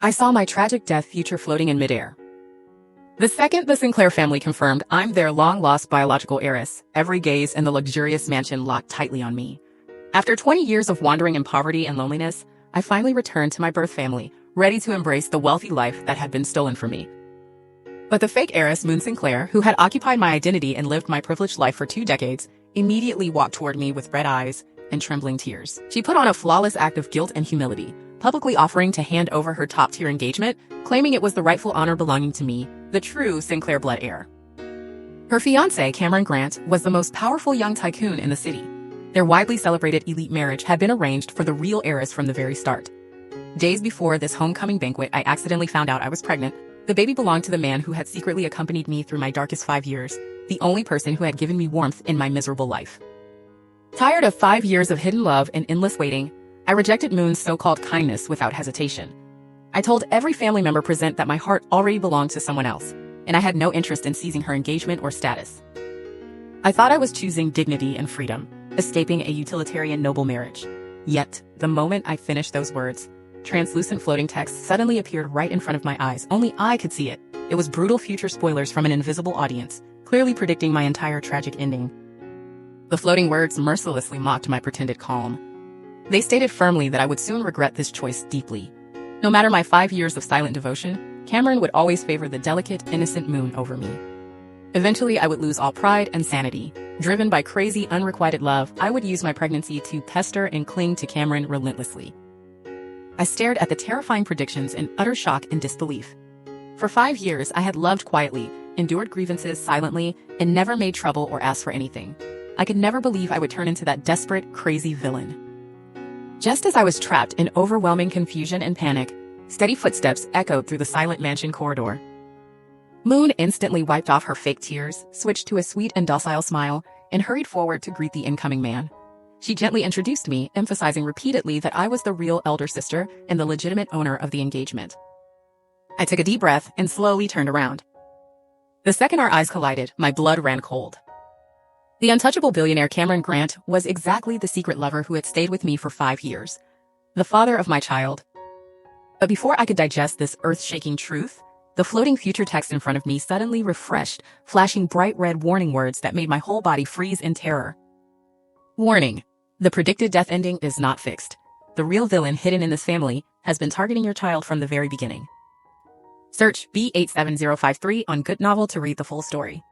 I saw my tragic death future floating in midair. The second the Sinclair family confirmed I'm their long-lost biological heiress, every gaze in the luxurious mansion locked tightly on me. After 20 years of wandering in poverty and loneliness, I finally returned to my birth family, ready to embrace the wealthy life that had been stolen from me. But the fake heiress, Moon Sinclair, who had occupied my identity and lived my privileged life for 2 decades, immediately walked toward me with red eyes and trembling tears. She put on a flawless act of guilt and humility, publicly offering to hand over her top-tier engagement, claiming it was the rightful honor belonging to me, the true Sinclair blood heir. Her fiancé, Cameron Grant, was the most powerful young tycoon in the city. Their widely celebrated elite marriage had been arranged for the real heiress from the very start. Days before this homecoming banquet, I accidentally found out I was pregnant. The baby belonged to the man who had secretly accompanied me through my darkest 5 years, the only person who had given me warmth in my miserable life. Tired of 5 years of hidden love and endless waiting, I rejected Moon's so-called kindness without hesitation. I told every family member present that my heart already belonged to someone else, and I had no interest in seizing her engagement or status. I thought I was choosing dignity and freedom, escaping a utilitarian noble marriage. Yet, the moment I finished those words, translucent floating text suddenly appeared right in front of my eyes. Only I could see it. It was brutal future spoilers from an invisible audience, clearly predicting my entire tragic ending. The floating words mercilessly mocked my pretended calm. They stated firmly that I would soon regret this choice deeply. No matter my 5 years of silent devotion, Cameron would always favor the delicate, innocent Moon over me. Eventually, I would lose all pride and sanity. Driven by crazy, unrequited love, I would use my pregnancy to pester and cling to Cameron relentlessly. I stared at the terrifying predictions in utter shock and disbelief. For 5 years, I had loved quietly, endured grievances silently, and never made trouble or asked for anything. I could never believe I would turn into that desperate, crazy villain. Just as I was trapped in overwhelming confusion and panic, steady footsteps echoed through the silent mansion corridor. Moon instantly wiped off her fake tears, switched to a sweet and docile smile, and hurried forward to greet the incoming man. She gently introduced me, emphasizing repeatedly that I was the real elder sister and the legitimate owner of the engagement. I took a deep breath and slowly turned around. The second our eyes collided, my blood ran cold. The untouchable billionaire Cameron Grant was exactly the secret lover who had stayed with me for 5 years, the father of my child. But before I could digest this earth-shaking truth, the floating future text in front of me suddenly refreshed, flashing bright red warning words that made my whole body freeze in terror. Warning: the predicted death ending is not fixed. The real villain hidden in this family has been targeting your child from the very beginning. Search B87053 on Good Novel to read the full story.